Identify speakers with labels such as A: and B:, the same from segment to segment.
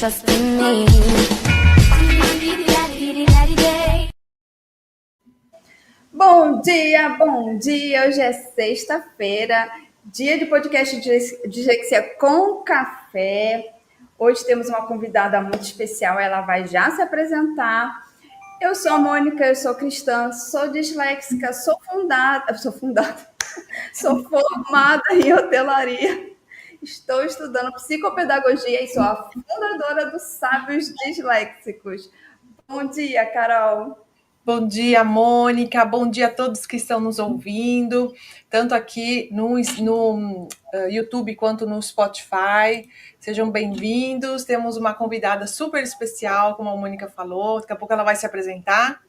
A: trust in me.
B: Bom dia, bom dia. Hoje é sexta-feira, dia de podcast de Dislexia com Café. Hoje temos uma convidada muito especial, ela vai já se apresentar. Eu sou a Mônica, eu sou cristã, sou disléxica, sou formada em hotelaria. Estou estudando psicopedagogia e sou a fundadora do Sábios Disléxicos. Bom dia, Carol.
C: Bom dia, Mônica. Bom dia a todos que estão nos ouvindo, tanto aqui no YouTube quanto no Spotify. Sejam bem-vindos. Temos uma convidada super especial, como a Mônica falou. Daqui a pouco ela vai se apresentar.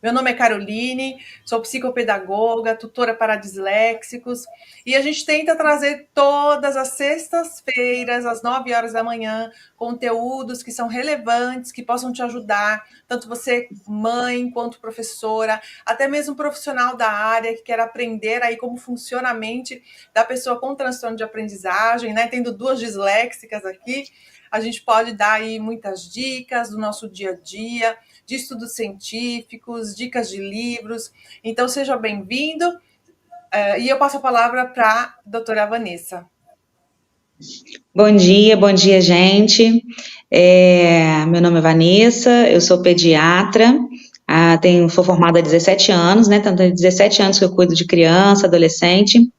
C: Meu nome é Caroline, sou psicopedagoga, tutora para disléxicos, e a gente tenta trazer todas as sextas-feiras, às 9 horas da manhã, conteúdos que são relevantes, que possam te ajudar, tanto você, mãe, quanto professora, até mesmo profissional da área que quer aprender aí como funciona a mente da pessoa com transtorno de aprendizagem, né? Tendo duas disléxicas aqui, a gente pode dar aí muitas dicas do nosso dia a dia, de estudos científicos, dicas de livros. Então, seja bem-vindo. E eu passo a palavra para a doutora Vanessa.
D: Bom dia, gente. Meu nome é Vanessa, eu sou pediatra, sou formada há 17 anos, né? Tanto há 17 anos que eu cuido de criança, adolescente.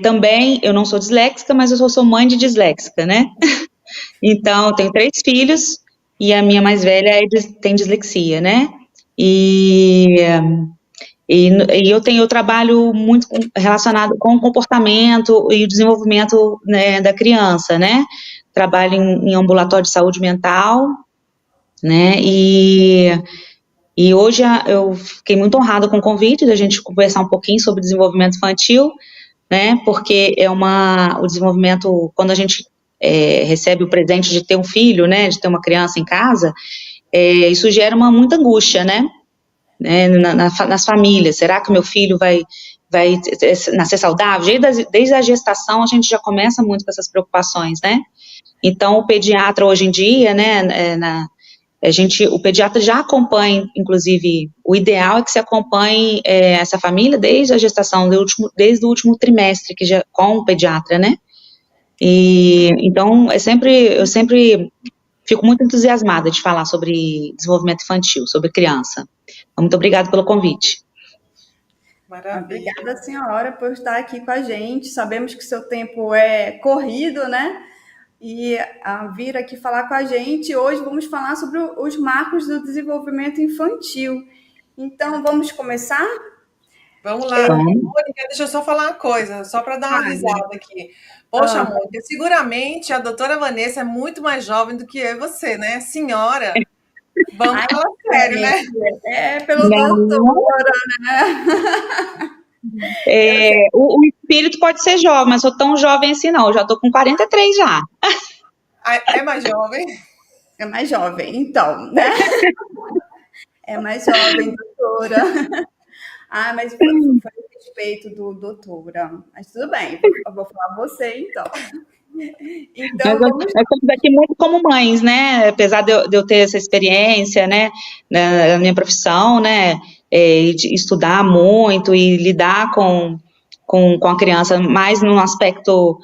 D: Também, eu não sou disléxica, mas eu sou mãe de disléxica, né? Então, tenho 3 filhos e a minha mais velha tem dislexia, né? E eu trabalho muito relacionado com o comportamento e o desenvolvimento, né, da criança, né? Trabalho em ambulatório de saúde mental, né? E hoje eu fiquei muito honrada com o convite da gente conversar um pouquinho sobre desenvolvimento infantil, né? Porque o desenvolvimento, quando a gente recebe o presente de ter um filho, né, de ter uma criança em casa, isso gera muita angústia, né, nas famílias. Será que o meu filho vai nascer saudável? Desde a gestação a gente já começa muito com essas preocupações, né. Então o pediatra hoje em dia, né, o pediatra já acompanha, inclusive, o ideal é que se acompanhe essa família desde a gestação, desde o último trimestre com o pediatra, né. E então eu sempre fico muito entusiasmada de falar sobre desenvolvimento infantil, sobre criança. Muito obrigada pelo convite.
C: Maravilha.
B: Obrigada, senhora, por estar aqui com a gente. Sabemos que seu tempo é corrido, né? E vir aqui falar com a gente. Hoje vamos falar sobre os marcos do desenvolvimento infantil. Então, vamos começar?
C: Vamos lá. Mônica, deixa eu só falar uma coisa, só para dar uma risada aqui. Poxa, Mônica, seguramente a doutora Vanessa é muito mais jovem do que eu e você, né? Senhora, vamos falar sério, né?
B: Pelo doutora, né?
D: O espírito pode ser jovem, mas sou tão jovem assim não, eu já estou com 43 já.
C: É mais jovem?
B: É mais jovem, então, né? É mais jovem, doutora. Mas foi a respeito do doutora. Mas tudo bem, eu vou falar você, então.
D: Nós estamos aqui muito como mães, né? Apesar de eu ter essa experiência, né, na minha profissão, né, de estudar muito e lidar com a criança mais no aspecto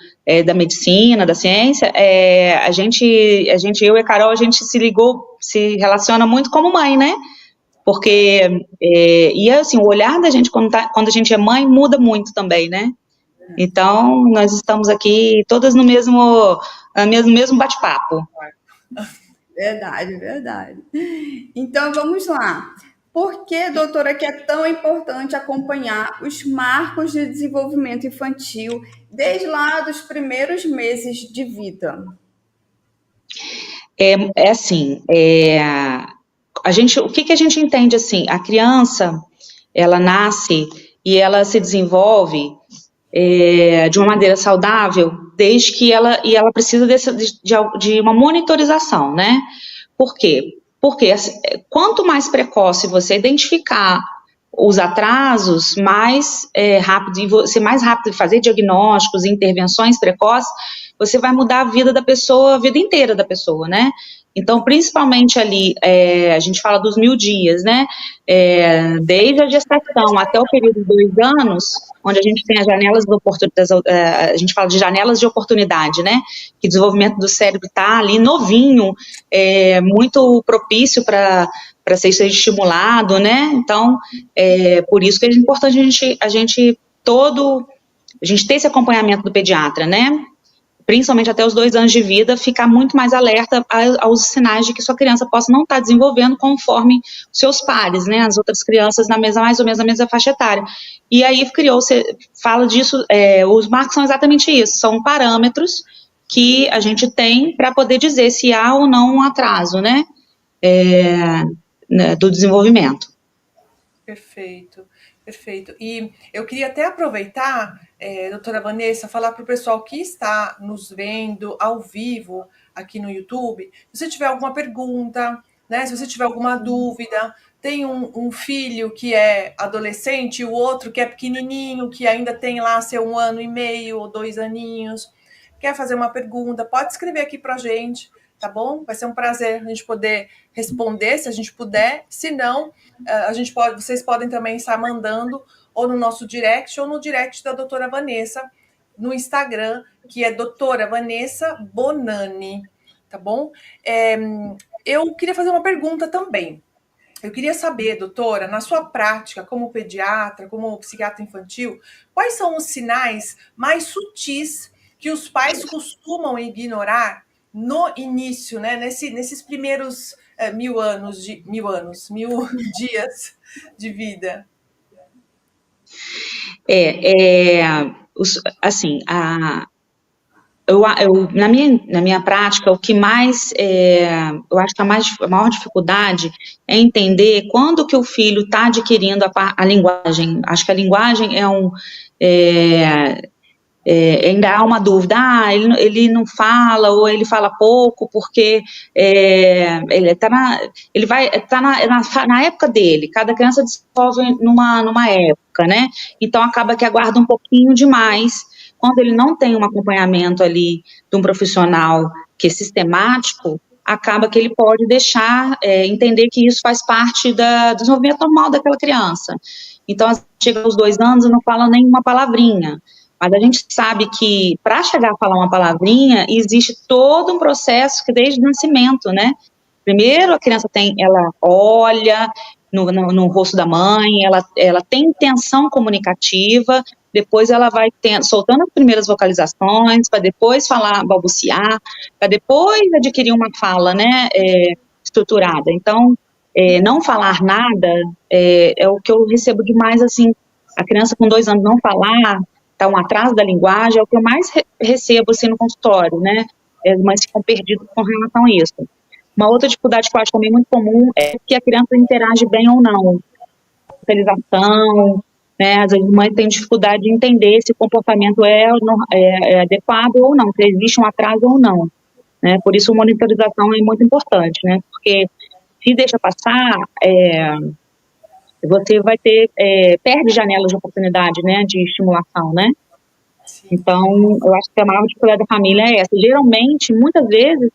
D: da medicina, da ciência, eu e a Carol, a gente se relaciona muito como mãe, né? Porque, assim, o olhar da gente quando a gente é mãe muda muito também, né? Então, nós estamos aqui todas no mesmo bate-papo.
B: Verdade. Então, vamos lá. Por que, doutora, que é tão importante acompanhar os marcos de desenvolvimento infantil desde lá dos primeiros meses de vida?
D: O que a gente entende assim? A criança, ela nasce e ela se desenvolve de uma maneira saudável desde que ela precisa de uma monitorização, né? Por quê? Porque quanto mais precoce você identificar os atrasos, mais rápido fazer diagnósticos e intervenções precoces, você vai mudar a vida da pessoa, a vida inteira da pessoa, né? Então, principalmente ali, a gente fala dos 1000 dias, né? Desde a gestação até o período de 2 anos, onde a gente tem as janelas de oportunidade, a gente fala de janelas de oportunidade, né? Que o desenvolvimento do cérebro está ali novinho, muito propício para ser estimulado, né? Então, por isso que é importante a gente ter esse acompanhamento do pediatra, né? Principalmente até os 2 anos de vida, ficar muito mais alerta aos sinais de que sua criança possa não estar desenvolvendo conforme seus pares, né, as outras crianças mais ou menos na mesma faixa etária. E aí fala disso, os marcos são exatamente isso, são parâmetros que a gente tem para poder dizer se há ou não um atraso, né, do desenvolvimento.
C: Perfeito, perfeito. E eu queria até aproveitar, doutora Vanessa, falar para o pessoal que está nos vendo ao vivo aqui no YouTube, se você tiver alguma pergunta, né, se você tiver alguma dúvida, tem um filho que é adolescente e o outro que é pequenininho, que ainda tem lá seu 1 ano e meio ou 2 aninhos, quer fazer uma pergunta, pode escrever aqui para a gente, tá bom? Vai ser um prazer a gente poder responder, se a gente puder. Se não, vocês podem também estar mandando ou no nosso direct ou no direct da doutora Vanessa no Instagram, que é doutora Vanessa Bonani, tá bom? Eu queria fazer uma pergunta também. Eu queria saber, doutora, na sua prática como pediatra, como psiquiatra infantil, quais são os sinais mais sutis que os pais costumam ignorar no início, né? Nesses primeiros 1000 dias de vida?
D: Assim, na minha prática, o que mais, eu acho que a maior dificuldade é entender quando que o filho está adquirindo a linguagem. Acho que a linguagem ainda há uma dúvida, ele não fala, ou ele fala pouco, porque ele está na época dele, cada criança desenvolve numa época, né? Então acaba que aguarda um pouquinho demais. Quando ele não tem um acompanhamento ali de um profissional que é sistemático, acaba que ele pode deixar, entender que isso faz parte do desenvolvimento normal daquela criança. Então, chega aos 2 anos e não fala nenhuma palavrinha. Mas a gente sabe que para chegar a falar uma palavrinha, existe todo um processo que desde o nascimento, né? Primeiro a criança ela olha no rosto da mãe, ela tem intenção comunicativa, depois ela vai soltando as primeiras vocalizações, para depois falar, balbuciar, para depois adquirir uma fala, né, estruturada. Então, não falar nada é o que eu recebo demais, assim, a criança com 2 anos não falar, tá um atraso da linguagem, é o que eu mais recebo, assim, no consultório, né, as mães ficam perdidas com relação a isso. Uma outra dificuldade que eu acho também muito comum é que a criança interage bem ou não, socialização, né, às vezes a mãe tem dificuldade de entender se o comportamento é adequado ou não, se existe um atraso ou não, né, por isso a monitorização é muito importante, né, porque se deixa passar, você vai perde janelas de oportunidade, né, de estimulação, né. Sim. Então, eu acho que a maior dificuldade da família é essa. Geralmente, muitas vezes,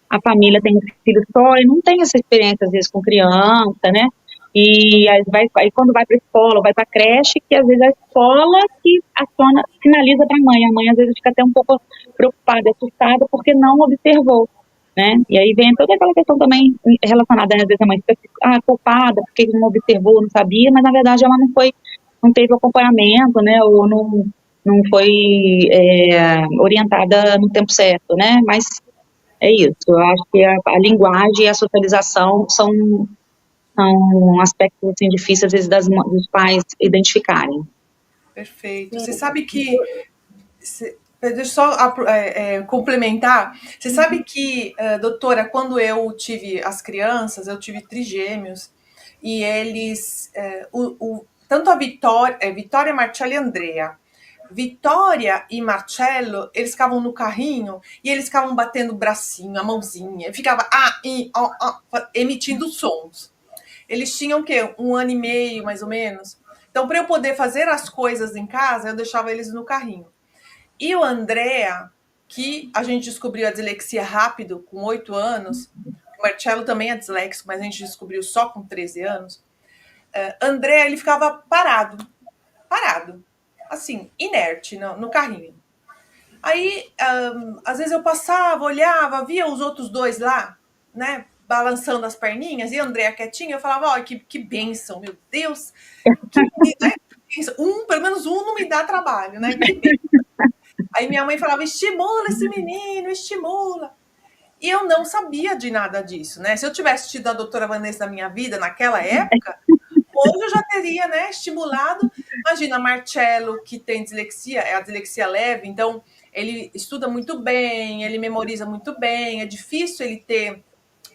D: a família tem um filho só e não tem essa experiência, às vezes, com criança, né, e aí quando vai para a escola, vai para a creche, que às vezes a escola que sinaliza para a mãe às vezes fica até um pouco preocupada, assustada, porque não observou, né, e aí vem toda aquela questão também relacionada, às vezes a mãe fica culpada, porque não observou, não sabia, mas na verdade ela não teve acompanhamento, né, ou não foi orientada no tempo certo, né, mas é isso, eu acho que a linguagem e a socialização são aspectos assim, difíceis, às vezes, dos pais identificarem.
C: Perfeito. Você sabe que... Deixa eu só complementar. Você sabe que, doutora, quando eu tive as crianças, eu tive trigêmeos, e eles... tanto a Vitória, Marcello e Andrea, Vitória e Marcello, eles ficavam no carrinho e eles ficavam batendo o bracinho, a mãozinha, e ficava emitindo sons. Eles tinham o quê? 1 ano e meio, mais ou menos. Então, para eu poder fazer as coisas em casa, eu deixava eles no carrinho. E o Andrea, que a gente descobriu a dislexia rápido, com 8 anos. O Marcelo também é disléxico, mas a gente descobriu só com 13 anos. André, ele ficava parado, assim, inerte no carrinho. Aí, às vezes eu passava, olhava, via os outros dois lá, né, balançando as perninhas, e a Andréa quietinha, eu falava, ó, que bênção, meu Deus, né, pelo menos um não me dá trabalho, né, que bênção. Aí minha mãe falava, estimula esse menino, estimula. E eu não sabia de nada disso, né, se eu tivesse tido a doutora Vanessa na minha vida naquela época, hoje eu já teria, né, estimulado. Imagina, Marcelo, que tem dislexia, é a dislexia leve, então ele estuda muito bem, ele memoriza muito bem, é difícil ele ter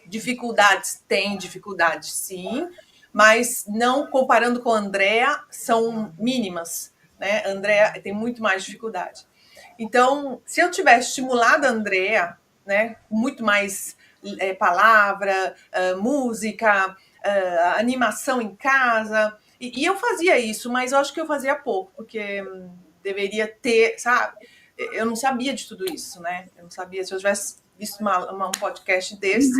C: dificuldades, tem dificuldades sim, mas não comparando com a Andrea, são mínimas, né? A Andrea tem muito mais dificuldade. Então, se eu tivesse estimulado a Andrea, né, muito mais palavra, música, animação em casa, e eu fazia isso, mas eu acho que eu fazia pouco, porque deveria ter, sabe? Eu não sabia de tudo isso, né? Eu não sabia, se eu tivesse visto um podcast desse,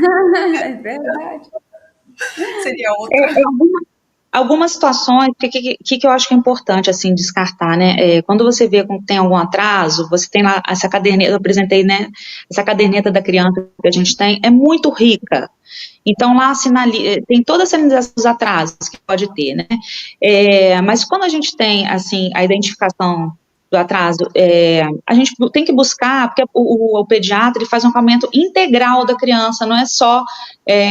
B: É verdade.
C: seria outra.
D: Algumas situações, o que eu acho que é importante, assim, descartar, né? Quando você vê que tem algum atraso, você tem lá essa caderneta, eu apresentei, né? Essa caderneta da criança que a gente tem, é muito rica. Então, lá tem toda a sinalização dos atrasos que pode ter, né? Mas quando a gente tem, assim, a identificação do atraso, a gente tem que buscar, porque o pediatra ele faz um acompanhamento integral da criança, não é só...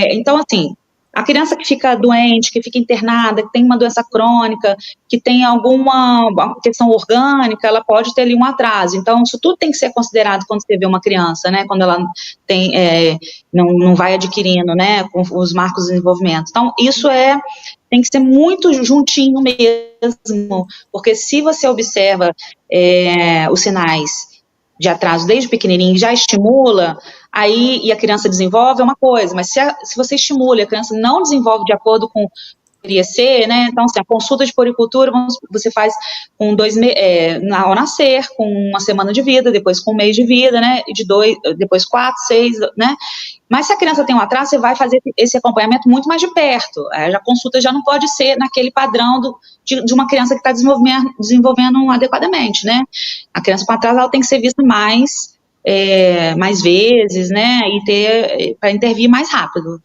D: então, assim, a criança que fica doente, que fica internada, que tem uma doença crônica, que tem alguma questão orgânica, ela pode ter ali um atraso. Então, isso tudo tem que ser considerado quando você vê uma criança, né? Quando ela tem, não vai adquirindo, né? Com os marcos de desenvolvimento. Então, isso tem que ser muito juntinho mesmo, porque se você observa os sinais de atraso desde pequenininho, já estimula, aí, e a criança desenvolve, é uma coisa, mas se você estimula e a criança não desenvolve de acordo com deveria ser, né, então, assim, a consulta de puericultura você faz com ao nascer, com uma semana de vida, depois com um mês de vida, né, depois 4, 6, né, mas se a criança tem um atraso, você vai fazer esse acompanhamento muito mais de perto, a consulta já não pode ser naquele padrão de uma criança que está desenvolvendo adequadamente, né, a criança com atraso, ela tem que ser vista mais vezes, né, e para intervir mais rápido.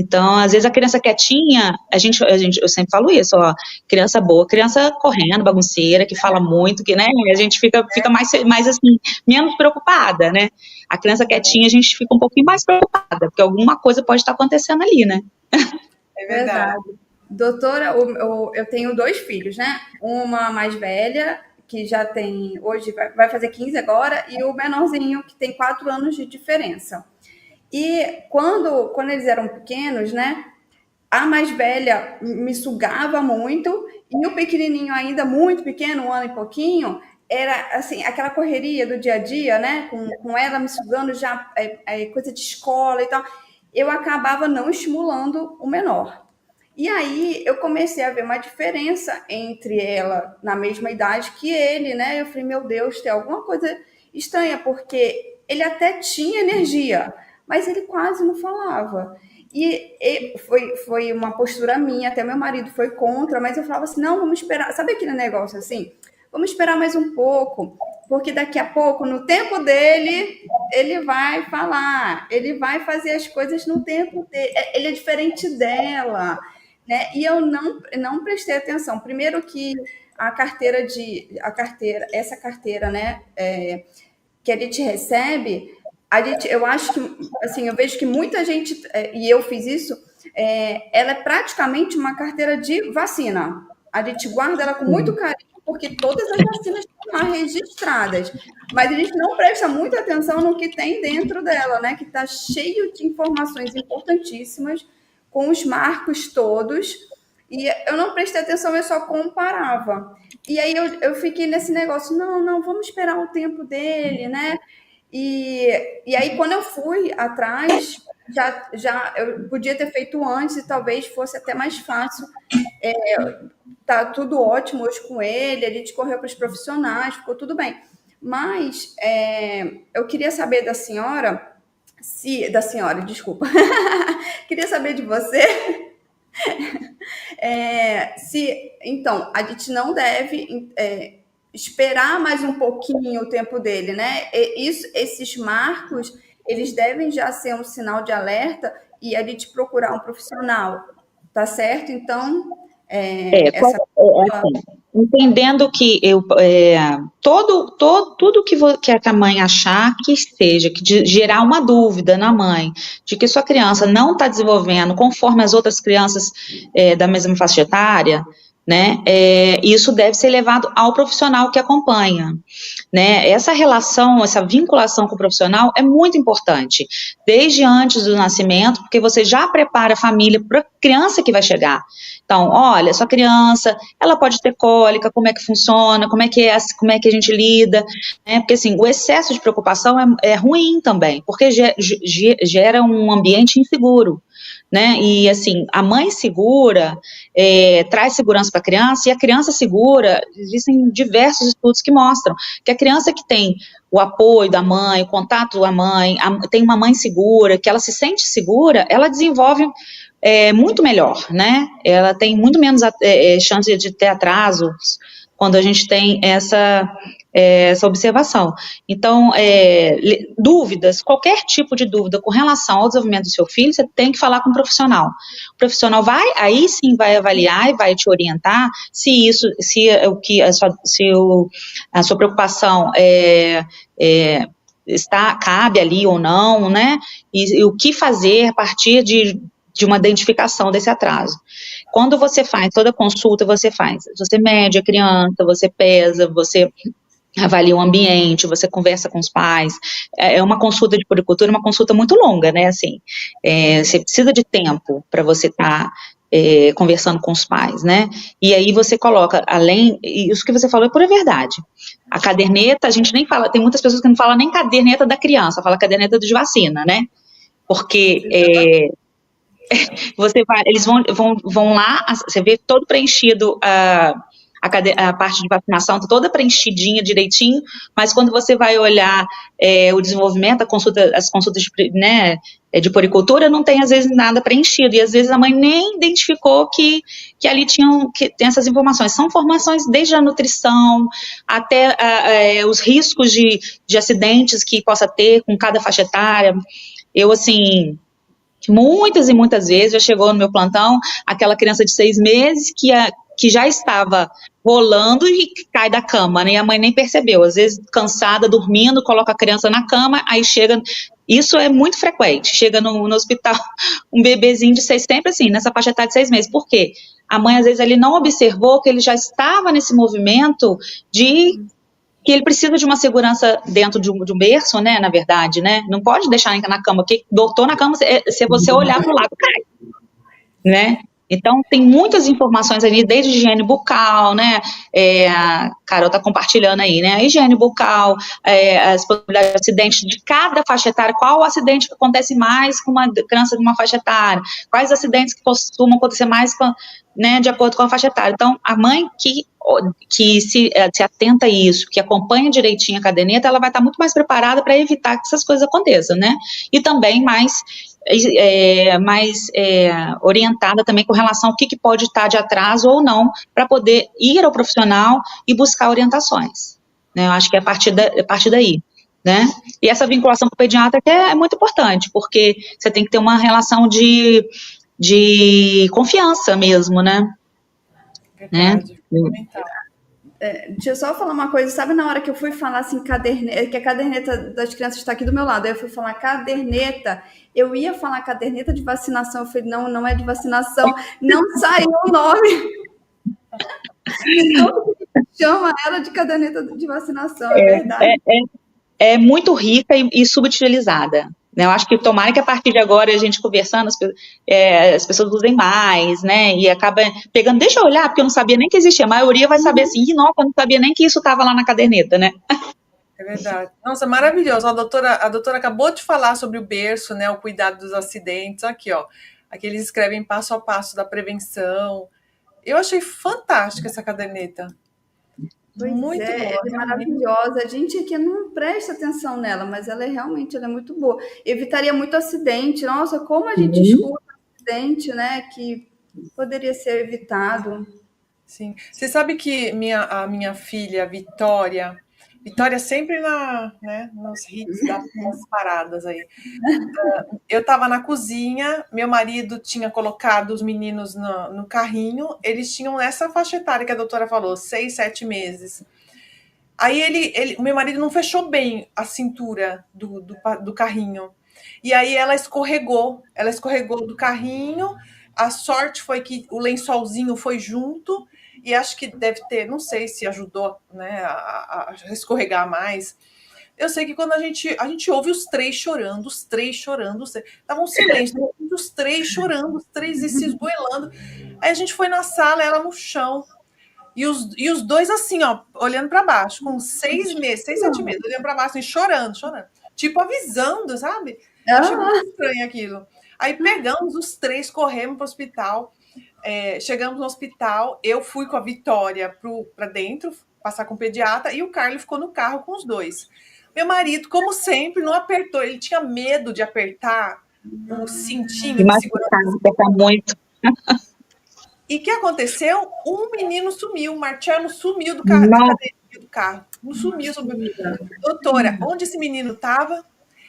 D: Então, às vezes a criança quietinha, eu sempre falo isso, ó, criança boa, criança correndo, bagunceira, que fala muito, que, né, a gente fica mais assim, menos preocupada, né? A criança quietinha, a gente fica um pouquinho mais preocupada, porque alguma coisa pode estar acontecendo ali, né?
C: É verdade.
B: Doutora, eu tenho 2 filhos, né? Uma mais velha, que já tem, hoje vai fazer 15 agora, e o menorzinho, que tem 4 anos de diferença. E quando eles eram pequenos, né, a mais velha me sugava muito, e o pequenininho ainda muito pequeno, 1 ano e pouquinho, era assim, aquela correria do dia a dia, né, com ela me sugando já, coisa de escola e tal, eu acabava não estimulando o menor. E aí eu comecei a ver uma diferença entre ela na mesma idade que ele, né, eu falei, meu Deus, tem alguma coisa estranha, porque ele até tinha energia, mas ele quase não falava. E foi uma postura minha, até meu marido foi contra, mas eu falava assim, não, vamos esperar. Sabe aquele negócio assim? Vamos esperar mais um pouco, porque daqui a pouco, no tempo dele, ele vai falar, ele vai fazer as coisas no tempo dele. Ele é diferente dela, né? E eu não prestei atenção. Primeiro que essa carteira, né, que a gente recebe, eu acho que, assim, eu vejo que muita gente, e eu fiz isso, ela é praticamente uma carteira de vacina. A gente guarda ela com muito carinho, porque todas as vacinas estão lá registradas. Mas a gente não presta muita atenção no que tem dentro dela, né? Que está cheio de informações importantíssimas, com os marcos todos. E eu não prestei atenção, eu só comparava. E aí eu fiquei nesse negócio, não, vamos esperar o tempo dele, né? E aí, quando eu fui atrás, já eu podia ter feito antes e talvez fosse até mais fácil. Tá tudo ótimo hoje com ele, a gente correu para os profissionais, ficou tudo bem. Mas eu queria saber da senhora, desculpa, queria saber de você se, então, a gente não deve esperar mais um pouquinho o tempo dele, né? Esses marcos, eles devem já ser um sinal de alerta e a gente procurar um profissional, tá certo? Então, essa
D: Assim, entendendo que tudo que a mãe achar que seja, gerar uma dúvida na mãe de que sua criança não está desenvolvendo conforme as outras crianças da mesma faixa etária, né? Isso deve ser levado ao profissional que acompanha, né? Essa relação, essa vinculação com o profissional é muito importante, desde antes do nascimento, porque você já prepara a família para a criança que vai chegar. Então, olha, sua criança, ela pode ter cólica, como é que funciona, como é que a gente lida, né? Porque assim, o excesso de preocupação é ruim também, porque gera um ambiente inseguro, né? E assim, a mãe segura traz segurança para a criança, e a criança segura, existem diversos estudos que mostram que a criança que tem o apoio da mãe, o contato da mãe, tem uma mãe segura, que ela se sente segura, ela desenvolve muito melhor, né? Ela tem muito menos chance de ter atrasos quando a gente tem essa observação. Então, dúvidas, qualquer tipo de dúvida com relação ao desenvolvimento do seu filho, você tem que falar com um profissional. O profissional aí sim vai avaliar e vai te orientar se a sua preocupação cabe ali ou não, né? E o que fazer a partir de uma identificação desse atraso. Quando você faz toda a consulta, você mede a criança, você pesa, você avalia o ambiente, você conversa com os pais. É uma consulta de puericultura, uma consulta muito longa, né? Assim, você precisa de tempo para você estar conversando com os pais, né? E aí você coloca, e isso que você falou é pura verdade. A caderneta, a gente nem fala, tem muitas pessoas que não falam nem caderneta da criança, fala caderneta de vacina, né? Porque eles vão lá, você vê todo preenchido a parte de vacinação, tá toda preenchidinha direitinho, mas quando você vai olhar o desenvolvimento, as consultas de puericultura, não tem às vezes nada preenchido, e às vezes a mãe nem identificou que ali tem essas informações. São informações desde a nutrição até os riscos de acidentes que possa ter com cada faixa etária. Eu, assim, muitas e muitas vezes já chegou no meu plantão aquela criança de 6 meses que já estava rolando e cai da cama, né? E a mãe nem percebeu. Às vezes, cansada, dormindo, coloca a criança na cama, aí chega... Isso é muito frequente. Chega no hospital um bebezinho de 6, sempre assim, nessa faixa etária de 6 meses. Por quê? A mãe, às vezes, ele não observou que ele já estava nesse movimento que ele precisa de uma segurança dentro de um berço, né, na verdade, né, não pode deixar na cama, porque doutor na cama, se você olhar para o lado, cai, né, então tem muitas informações ali, desde higiene bucal, né, a Carol está compartilhando aí, né, a higiene bucal, as possibilidades de acidente de cada faixa etária, qual o acidente que acontece mais com uma criança de uma faixa etária, quais acidentes que costumam acontecer mais de acordo com a faixa etária. Então, a mãe que se atenta a isso, que acompanha direitinho a caderneta, ela vai estar muito mais preparada para evitar que essas coisas aconteçam, né? E também mais orientada também com relação ao que pode estar de atraso ou não, para poder ir ao profissional e buscar orientações, né? Eu acho que é a partir daí, né? E essa vinculação com o pediatra que é muito importante, porque você tem que ter uma relação de confiança mesmo, né?
C: Verdade, fundamental.
B: Deixa eu só falar uma coisa, sabe na hora que eu fui falar assim, que a caderneta das crianças está aqui do meu lado, aí eu fui falar caderneta, eu ia falar caderneta de vacinação, eu falei, não é de vacinação, não saiu o nome. Então, chama ela de caderneta de vacinação, é verdade.
D: É muito rica e subutilizada. Né? Eu acho que tomara que a partir de agora a gente conversando, as pessoas usem mais, né? E acaba pegando, deixa eu olhar, porque eu não sabia nem que existia. A maioria vai saber assim, nossa, eu não sabia nem que isso estava lá na caderneta, né?
C: É verdade. Nossa, maravilhoso. A doutora acabou de falar sobre o berço, né? O cuidado dos acidentes. Aqui, ó. Aqui eles escrevem passo a passo da prevenção. Eu achei fantástica essa caderneta.
B: Pois
C: Muito
B: é,
C: boa,
B: ela é
C: realmente.
B: maravilhosa. A gente aqui não presta atenção nela, mas ela é muito boa. Evitaria muito acidente. Nossa, como a gente
D: Sim.
B: escuta acidente, né? Que poderia ser evitado.
C: Sim. Você sabe que a minha filha, Vitória sempre né, nos hits das paradas aí. Eu estava na cozinha, meu marido tinha colocado os meninos no carrinho, eles tinham essa faixa etária que a doutora falou, 6, 7 meses. Aí meu marido não fechou bem a cintura do carrinho. E aí ela escorregou do carrinho. A sorte foi que o lençolzinho foi junto, e acho que deve ter, não sei se ajudou, né, a escorregar mais. Eu sei que quando a gente ouve os três chorando, tava um silêncio, os três chorando, os três se esgoelando. Aí a gente foi na sala, ela no chão, e os dois assim, ó, olhando para baixo, com 6 meses, 6, 7 meses, olhando para baixo, assim, chorando. Tipo, avisando, sabe? Eu achei muito
B: Ah,
C: estranho aquilo. Aí pegamos os três, corremos para o hospital. Chegamos no hospital, eu fui com a Vitória para dentro, passar com o pediatra, e o Carlos ficou no carro com os dois. Meu marido, como sempre, não apertou, ele tinha medo de apertar o cintinho de segurança.
D: Machucar muito.
C: E o que aconteceu? Um menino sumiu, o Marcelo sumiu da
D: Nossa,
C: cadeirinha do carro. Não sumiu. Doutora, onde esse menino estava?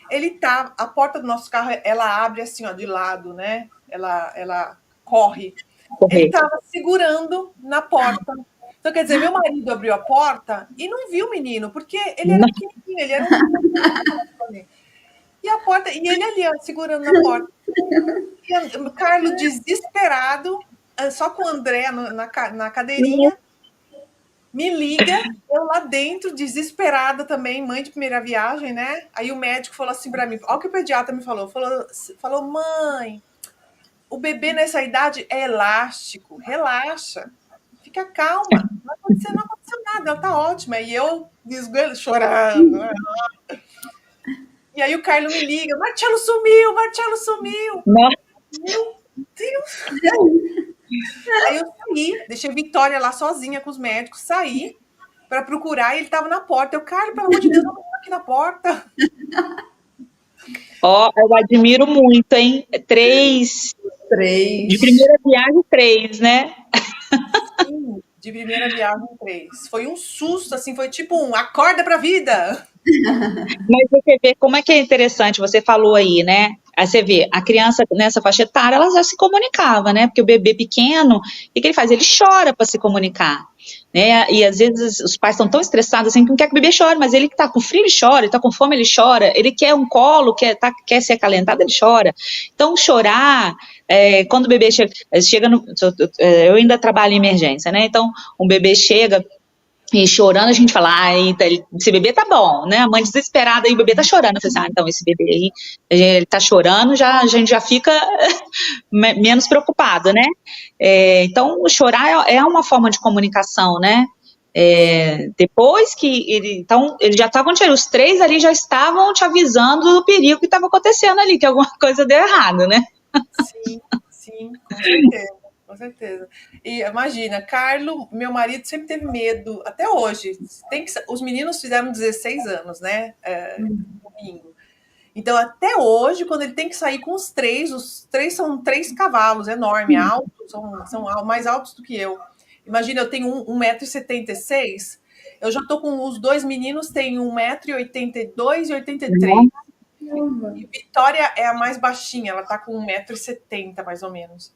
C: Ele tá, a porta do nosso carro, ela abre assim, ó, de lado, né? Ela corre. Ele
D: correr.
C: estava segurando na porta. Então, quer dizer, meu marido abriu a porta e não viu o menino, porque ele era pequenininho, ele era um. E a porta, e ele ali, ó, segurando na porta. E o Carlos desesperado, só com o André na cadeirinha, me liga, eu lá dentro, desesperada também, mãe de primeira viagem, né? Aí o médico falou assim para mim, olha o que o pediatra me falou, mãe, o bebê nessa idade é elástico, relaxa, fica calma, não aconteceu nada, ela tá ótima. E eu chorando. Né? E aí o Carlos me liga, Marcelo sumiu.
D: Nossa,
C: Meu Deus! Aí eu saí, deixei a Vitória lá sozinha com os médicos, saí para procurar e ele estava na porta. Eu, Carlos, pelo amor de Deus, não estou aqui na porta.
D: ó, eu admiro muito, hein? 3, de
B: 3.
D: primeira viagem, 3, né?
C: Sim, de primeira viagem 3. Foi um susto, assim, foi tipo um acorda pra vida.
D: Mas você vê como é que é interessante, você falou aí, né? Aí você vê, a criança nessa faixa etária, ela já se comunicava, né? Porque o bebê pequeno, o que ele faz? Ele chora para se comunicar, né? E às vezes os pais estão tão estressados assim que não quer que o bebê chore, mas ele que tá com frio, ele chora, ele tá com fome, ele chora, ele quer um colo, quer ser acalentado, ele chora. Então, chorar, quando o bebê chega no, eu ainda trabalho em emergência, né? Então, um bebê chega e chorando, a gente fala, esse bebê tá bom, né? A mãe desesperada e o bebê tá chorando. Eu falei assim, então esse bebê aí, ele tá chorando, a gente já fica menos preocupado, né? Então, chorar é uma forma de comunicação, né? Depois que então, eles já estavam os 3 ali já estavam te avisando do perigo que estava acontecendo ali, que alguma coisa deu errado, né?
C: Sim, com certeza. Com certeza. E imagina, Carlos, meu marido sempre teve medo, até hoje. Os meninos fizeram 16 anos, né? Domingo. Então, até hoje, quando ele tem que sair com os três são 3 cavalos, enorme, altos, são mais altos do que eu. Imagina, eu tenho 1,76 m, eu já tô com os 2 meninos, têm 1,82 m e 83 m. E Vitória é a mais baixinha, ela tá com 1,70 m, mais ou menos.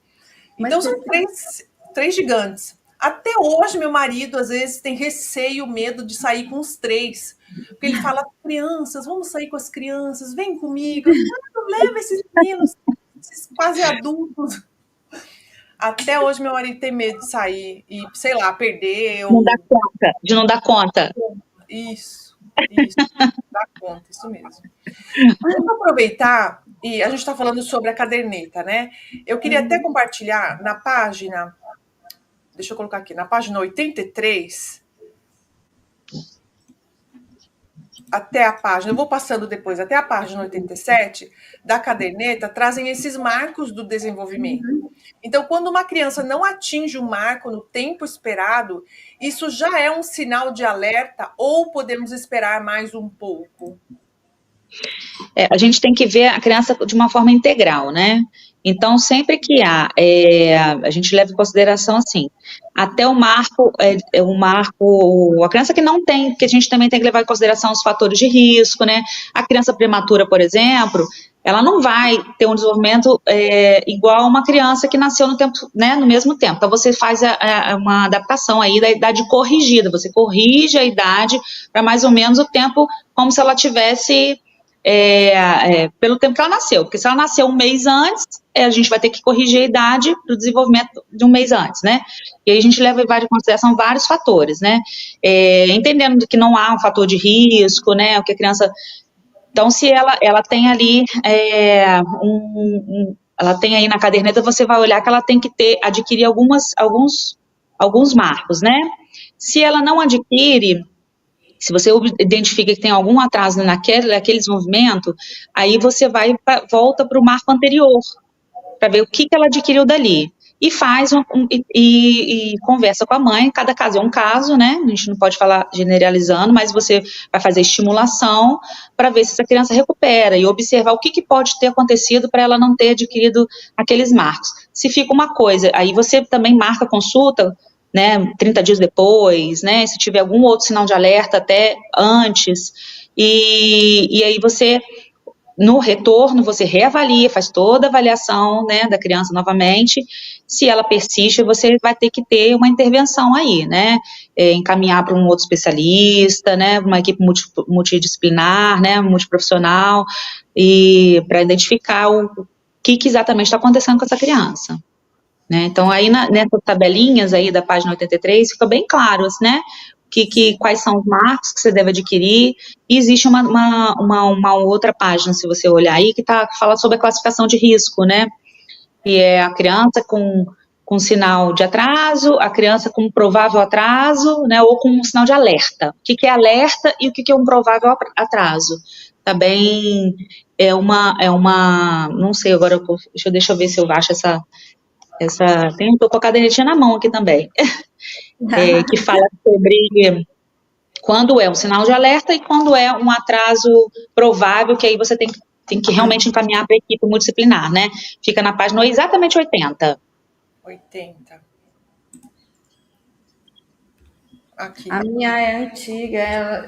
C: Então,
B: Mas
C: são três gigantes. Até hoje, meu marido, às vezes, tem receio, medo de sair com os 3. Porque ele fala, crianças, vamos sair com as crianças, vem comigo. Eu falo, leva esses meninos, esses quase adultos. Até hoje, meu marido tem medo de sair e, sei lá, perder
D: Não dá
C: ou...
D: conta, de não dar conta.
C: Isso, dá conta, isso mesmo. Vamos aproveitar, e a gente está falando sobre a caderneta, né? Eu queria até compartilhar na página... Deixa eu colocar aqui, na página 83, até a página, eu vou passando depois, até a página 87 da caderneta, trazem esses marcos do desenvolvimento. Então, quando uma criança não atinge o marco no tempo esperado, isso já é um sinal de alerta ou podemos esperar mais um pouco?
D: A gente tem que ver a criança de uma forma integral, né? Então, sempre que a gente leva em consideração, assim, até o marco, a criança que não tem, porque a gente também tem que levar em consideração os fatores de risco, né? A criança prematura, por exemplo, ela não vai ter um desenvolvimento igual a uma criança que nasceu no tempo, né, no mesmo tempo. Então, você faz uma adaptação aí da idade corrigida, você corrige a idade para mais ou menos o tempo como se ela tivesse pelo tempo que ela nasceu, porque se ela nasceu um mês antes, a gente vai ter que corrigir a idade do desenvolvimento de um mês antes, né? E aí a gente leva em consideração vários fatores, né? Entendendo que não há um fator de risco, né? O que a criança... Então, se ela tem ali ela tem aí na caderneta, você vai olhar que ela tem que adquirir alguns marcos, né? Se ela não adquire, se você identifica que tem algum atraso naquele desenvolvimento, aí você volta para o marco anterior, para ver o que ela adquiriu dali. E faz e conversa com a mãe, cada caso é um caso, né? A gente não pode falar generalizando, mas você vai fazer estimulação para ver se essa criança recupera e observar o que pode ter acontecido para ela não ter adquirido aqueles marcos. Se fica uma coisa, aí você também marca consulta, né, 30 dias depois, né, se tiver algum outro sinal de alerta até antes, e aí você, no retorno, você reavalia, faz toda a avaliação, né, da criança novamente. Se ela persiste, você vai ter que ter uma intervenção aí, né, encaminhar para um outro especialista, né, uma equipe multidisciplinar, né, multiprofissional, e para identificar o que exatamente está acontecendo com essa criança. Né? Então, aí nessas tabelinhas aí da página 83, fica bem claro, né, quais são os marcos que você deve adquirir, e existe uma outra página, se você olhar aí, que fala sobre a classificação de risco, né, que é a criança com sinal de atraso, a criança com provável atraso, né, ou com um sinal de alerta. O que é alerta e o que é um provável atraso? Também não sei, agora, deixa eu ver se eu acho tô com a cadernetinha na mão aqui também, que fala sobre quando é um sinal de alerta e quando é um atraso provável, que aí você tem que realmente encaminhar para a equipe multidisciplinar, né? Fica na página exatamente 80.
C: 80. Aqui.
B: A minha é antiga,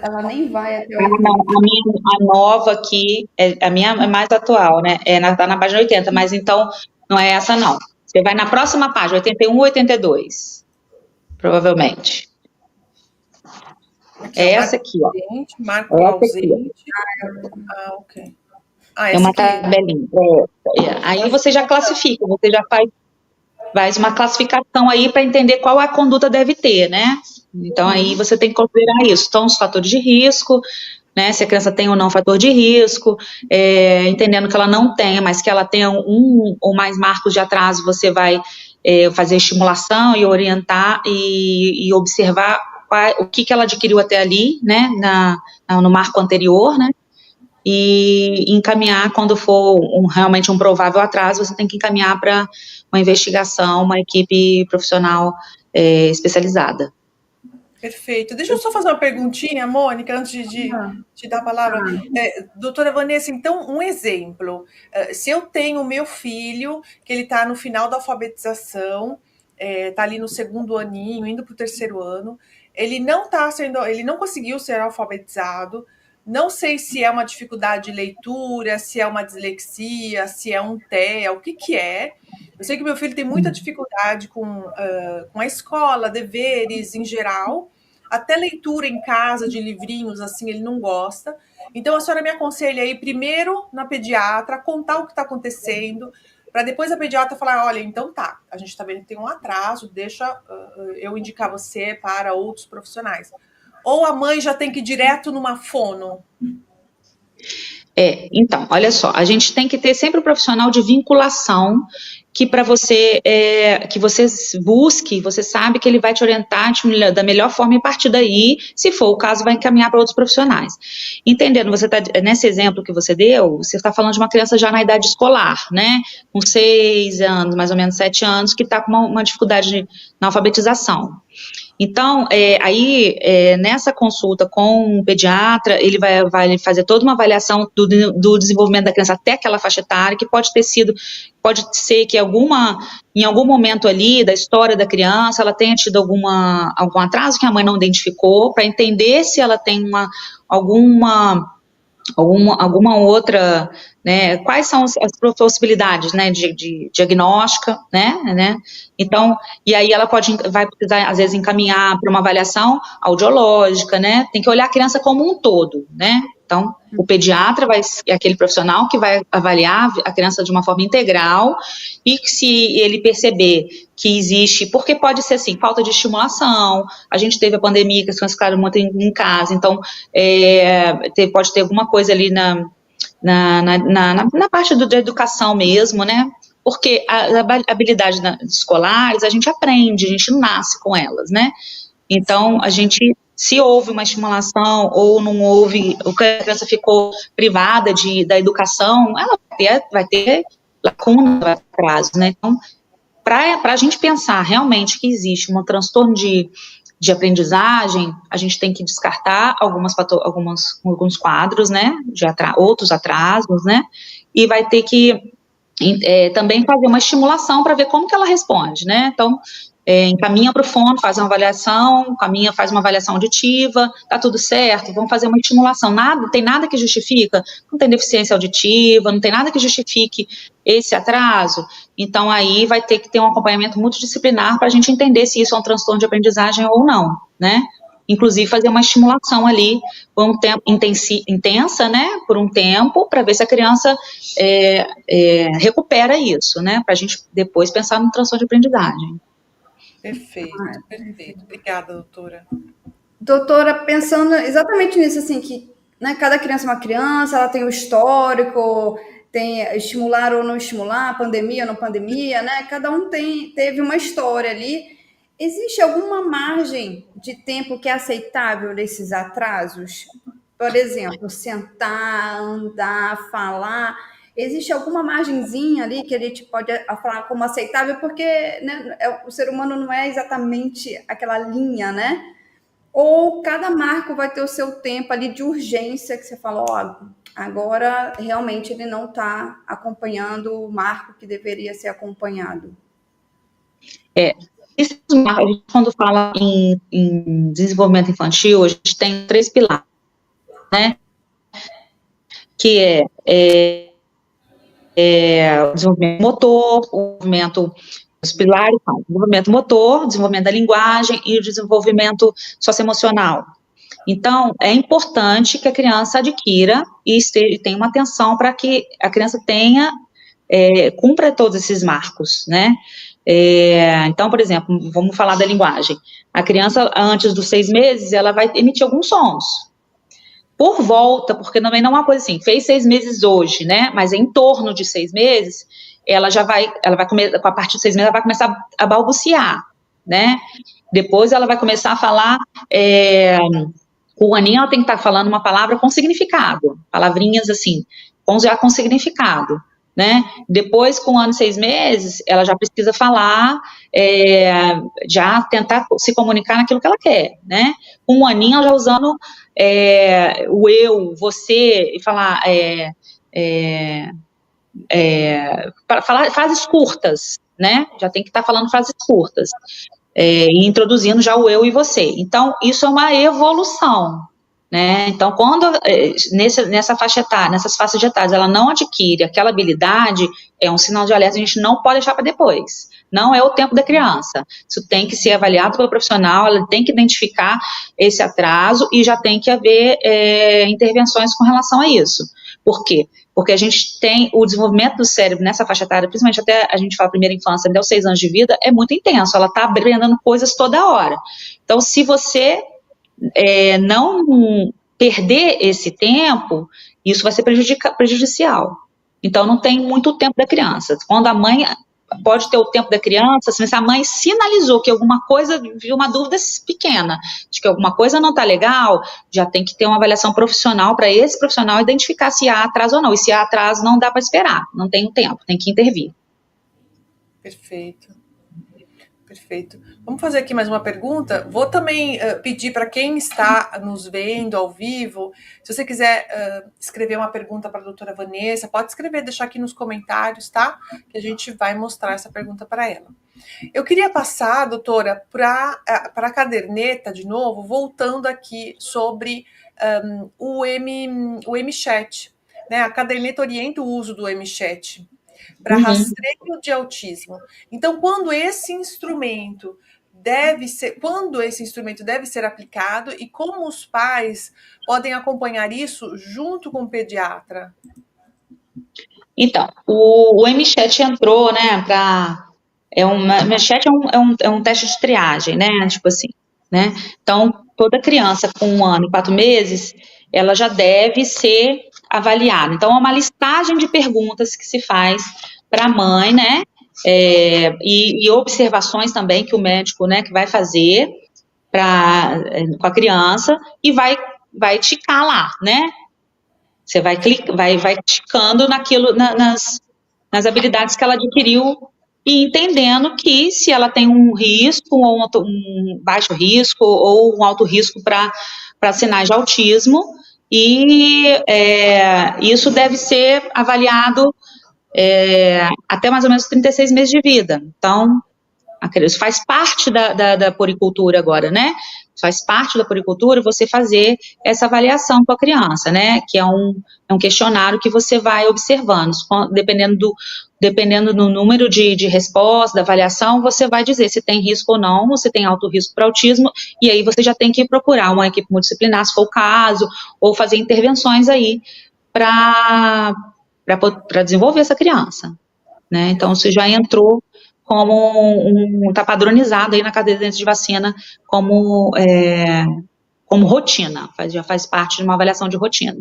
B: ela nem vai até
D: 80. Não, a nova aqui, a minha é mais atual, né? Tá na página 80, mas então não é essa não. Você vai na próxima página, 81 ou 82, provavelmente.
C: Aqui,
D: essa aqui, ó.
C: Marco ausente. Ok.
D: É uma tabelinha. Aí você já classifica, você já faz uma classificação aí para entender qual a conduta deve ter, né? Então, aí você tem que considerar isso. Então, os fatores de risco, né, se a criança tem ou não fator de risco, entendendo que ela não tem, mas que ela tenha um ou mais marcos de atraso, você vai fazer estimulação e orientar e observar o que ela adquiriu até ali, né, no marco anterior, né, e encaminhar, quando for realmente um provável atraso, você tem que encaminhar para uma investigação, uma equipe profissional especializada.
C: Perfeito. Deixa eu só fazer uma perguntinha, Mônica, antes de dar a palavra. Doutora Vanessa, então, um exemplo. Se eu tenho o meu filho, que ele está no final da alfabetização, está ali no 2º aninho, indo para o 3º ano, ele não conseguiu ser alfabetizado, não sei se é uma dificuldade de leitura, se é uma dislexia, se é um TEA, o que é. Eu sei que meu filho tem muita dificuldade com a escola, deveres em geral, até leitura em casa de livrinhos, assim, ele não gosta. Então, a senhora me aconselha aí, primeiro na pediatra, contar o que está acontecendo, para depois a pediatra falar, olha, então tá, a gente está vendo que tem um atraso, deixa eu indicar você para outros profissionais. Ou a mãe já tem que ir direto numa fono?
D: Então, olha só, a gente tem que ter sempre um profissional de vinculação que para você, que você busque, você sabe que ele vai te orientar da melhor forma e a partir daí, se for o caso, vai encaminhar para outros profissionais. Entendendo, você tá, nesse exemplo que você deu, você está falando de uma criança já na idade escolar, né, com 6 anos, mais ou menos 7 anos, que está com uma dificuldade na alfabetização. Então, nessa consulta com o pediatra, ele vai fazer toda uma avaliação do desenvolvimento da criança até aquela faixa etária, que pode ser que em algum momento ali da história da criança, ela tenha tido algum atraso que a mãe não identificou, para entender se ela tem alguma outra, né, quais são as possibilidades, né, de diagnóstica, né, então, e aí ela vai precisar, às vezes, encaminhar para uma avaliação audiológica, né, tem que olhar a criança como um todo, né, então, o pediatra é aquele profissional que vai avaliar a criança de uma forma integral e que se ele perceber que existe, porque pode ser assim, falta de estimulação, a gente teve a pandemia, que as crianças ficaram muito em casa, então pode ter alguma coisa ali na parte da educação mesmo, né, porque as habilidades escolares a gente aprende, a gente nasce com elas, né, então se houve uma estimulação ou não houve, ou que a criança ficou privada da educação, ela vai ter lacuna, vai ter atraso, né? Então, para a gente pensar realmente que existe um transtorno de aprendizagem, a gente tem que descartar alguns quadros, né? Outros atrasos, né? E vai ter que também fazer uma estimulação para ver como que ela responde, né? Então, encaminha para o fono, faz uma avaliação, faz uma avaliação auditiva, tá tudo certo, vamos fazer uma estimulação, não tem nada que justifica, não tem deficiência auditiva, não tem nada que justifique esse atraso, então aí vai ter que ter um acompanhamento multidisciplinar para a gente entender se isso é um transtorno de aprendizagem ou não, né? Inclusive fazer uma estimulação ali por um tempo intensa, né, por um tempo, para ver se a criança recupera isso, né, para a gente depois pensar no transtorno de aprendizagem.
C: Perfeito. Obrigada, doutora.
B: Doutora, pensando exatamente nisso, assim, que, né, cada criança é uma criança, ela tem o histórico, tem estimular ou não estimular, pandemia ou não pandemia, né? Cada um teve uma história ali. Existe alguma margem de tempo que é aceitável nesses atrasos? Por exemplo, sentar, andar, falar. Existe alguma margenzinha ali que a gente pode falar como aceitável? Porque, né, o ser humano não é exatamente aquela linha, né? Ou cada marco vai ter o seu tempo ali de urgência, que você fala, ó, agora realmente ele não está acompanhando o marco que deveria ser acompanhado.
D: Quando fala em desenvolvimento infantil, a gente tem 3 pilares, né? Que o desenvolvimento motor, os pilares são desenvolvimento motor, desenvolvimento da linguagem e o desenvolvimento socioemocional. Então, é importante que a criança adquira e tenha uma atenção para que a criança cumpra todos esses marcos, né? Então, por exemplo, vamos falar da linguagem. A criança, antes dos 6 meses, ela vai emitir alguns sons. Por volta, porque também não é uma coisa assim, fez 6 meses hoje, né? Mas em torno de 6 meses, ela vai começar, a partir de 6 meses, ela vai começar a balbuciar, né? Depois ela vai começar a falar, com o aninho ela tem que estar falando uma palavra com significado, palavrinhas assim, já com significado, né? Depois, com 1 ano e 6 meses, ela já precisa falar, já tentar se comunicar naquilo que ela quer, né? Com 1 aninho, ela já usando o eu, você, e falar, falar frases curtas, né? Já tem que estar falando frases curtas, e introduzindo já o eu e você. Então, isso é uma evolução, né? Então, quando nessa faixa etária, nessas faixas de etárias, ela não adquire aquela habilidade, é um sinal de alerta, a gente não pode deixar para depois. Não é o tempo da criança. Isso tem que ser avaliado pelo profissional, ela tem que identificar esse atraso e já tem que haver intervenções com relação a isso. Por quê? Porque a gente tem o desenvolvimento do cérebro nessa faixa etária, principalmente até a gente fala primeira infância, até os 6 anos de vida, é muito intenso, ela está aprendendo coisas toda hora. Então, se você não perder esse tempo, isso vai ser prejudicial. Então, não tem muito tempo da criança. Quando a mãe pode ter o tempo da criança, assim, se a mãe sinalizou que alguma coisa, viu uma dúvida pequena, de que alguma coisa não está legal, já tem que ter uma avaliação profissional para esse profissional identificar se há atraso ou não. E se há atraso, não dá para esperar, não tem tempo, tem que intervir.
C: Perfeito. Perfeito. Vamos fazer aqui mais uma pergunta. Vou também pedir para quem está nos vendo ao vivo, se você quiser escrever uma pergunta para a doutora Vanessa, pode escrever, deixar aqui nos comentários, tá? Que a gente vai mostrar essa pergunta para ela. Eu queria passar, doutora, para a caderneta de novo, voltando aqui sobre o MChat. Né? A caderneta orienta o uso do MChat para rastreio de autismo. Então, quando esse instrumento deve ser aplicado e como os pais podem acompanhar isso junto com o pediatra?
D: Então, o MChat entrou, né, MChat é um teste de triagem, né, tipo assim, né, então toda criança com 1 ano e 4 meses, ela já deve ser avaliada. Então, é uma listagem de perguntas que se faz para a mãe, né, e observações também que o médico, né, que vai fazer com a criança e vai ticar lá, né. Você vai ticando naquilo, nas habilidades que ela adquiriu e entendendo que se ela tem um risco, ou um baixo risco, ou um alto risco para sinais de autismo, e isso deve ser avaliado até mais ou menos 36 meses de vida. Então, isso faz parte da poricultura agora, né? Faz parte da poricultura você fazer essa avaliação com a criança, né? Que é um questionário que você vai observando. Dependendo do número de respostas, da avaliação, você vai dizer se tem risco ou não, se tem alto risco para autismo, e aí você já tem que procurar uma equipe multidisciplinar, se for o caso, ou fazer intervenções aí para desenvolver essa criança, né? Então, você já entrou como está padronizado aí na caderneta de vacina como rotina, já faz parte de uma avaliação de rotina.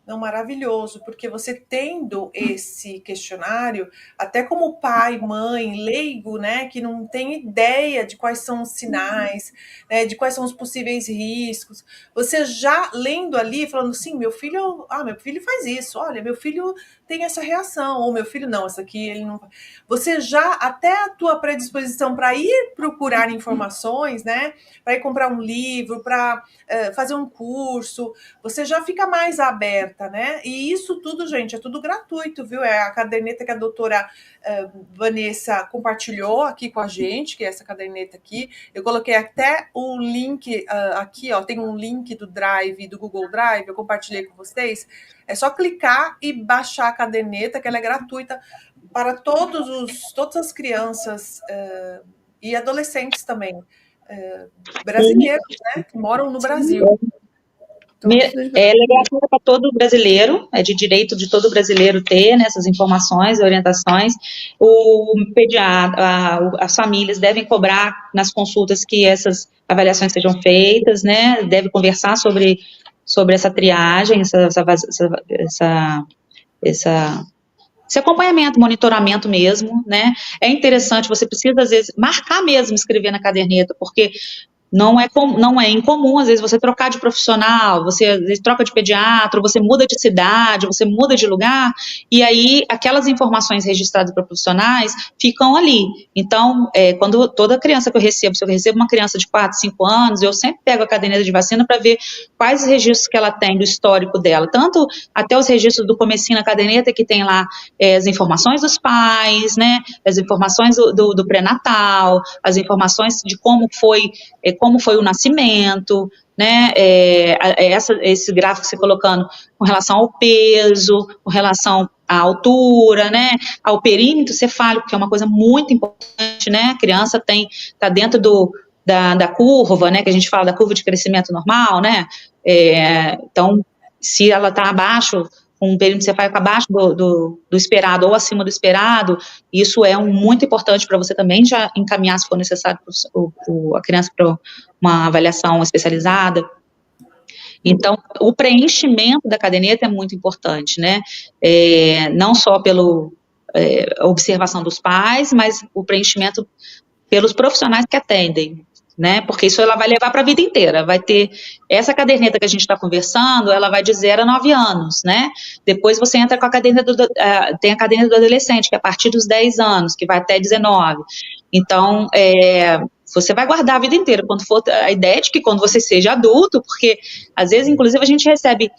C: Não, maravilhoso, porque você tendo esse questionário, até como pai, mãe, leigo, né, que não tem ideia de quais são os sinais, né, de quais são os possíveis riscos, você já lendo ali, falando assim, meu filho faz isso, olha, meu filho tem essa reação, ou meu filho não, essa aqui ele não... Você já, até a tua predisposição para ir procurar informações, né, para ir comprar um livro, para fazer um curso, você já fica mais aberta, né? E isso tudo, gente, é tudo gratuito, viu? É a caderneta que a doutora Vanessa compartilhou aqui com a gente, que é essa caderneta aqui. Eu coloquei até o link aqui, ó, tem um link do Drive, do Google Drive, eu compartilhei com vocês. É só clicar e baixar a caderneta, que ela é gratuita para todas as crianças e adolescentes também, brasileiros, né, que moram no Brasil.
D: Ela é gratuita para todo brasileiro, é de direito de todo brasileiro ter, né, essas informações, orientações. O pediatra, as famílias devem cobrar nas consultas que essas avaliações sejam feitas, né, deve conversar sobre essa triagem, esse acompanhamento, monitoramento mesmo, né. É interessante, você precisa, às vezes, marcar mesmo, escrever na caderneta, porque não é incomum, às vezes, você trocar de profissional, você às vezes troca de pediatra, você muda de cidade, você muda de lugar, e aí aquelas informações registradas para profissionais ficam ali. Então, quando toda criança que eu recebo, se eu recebo uma criança de 4, 5 anos, eu sempre pego a caderneta de vacina para ver quais registros que ela tem do histórico dela, tanto até os registros do comecinho na caderneta, que tem lá as informações dos pais, né, as informações do pré-natal, as informações de como foi o nascimento, né, esse gráfico que você colocando com relação ao peso, com relação à altura, né, ao perímetro cefálico, que é uma coisa muito importante, né, a criança está dentro da curva, né, que a gente fala da curva de crescimento normal, né, então, se ela está abaixo, com um perímetro cefálico abaixo do esperado ou acima do esperado, isso é muito importante para você também já encaminhar, se for necessário, a criança para uma avaliação especializada. Então, o preenchimento da caderneta é muito importante, né, não só a observação dos pais, mas o preenchimento pelos profissionais que atendem, né? Porque isso ela vai levar para a vida inteira. Vai ter essa caderneta que a gente está conversando, ela vai de 0 a 9 anos, né? Depois você entra com a caderneta tem a caderneta do adolescente, que é a partir dos 10 anos, que vai até 19. Então, você vai guardar a vida inteira. Quando for a ideia de que quando você seja adulto, porque às vezes, inclusive, a gente recebe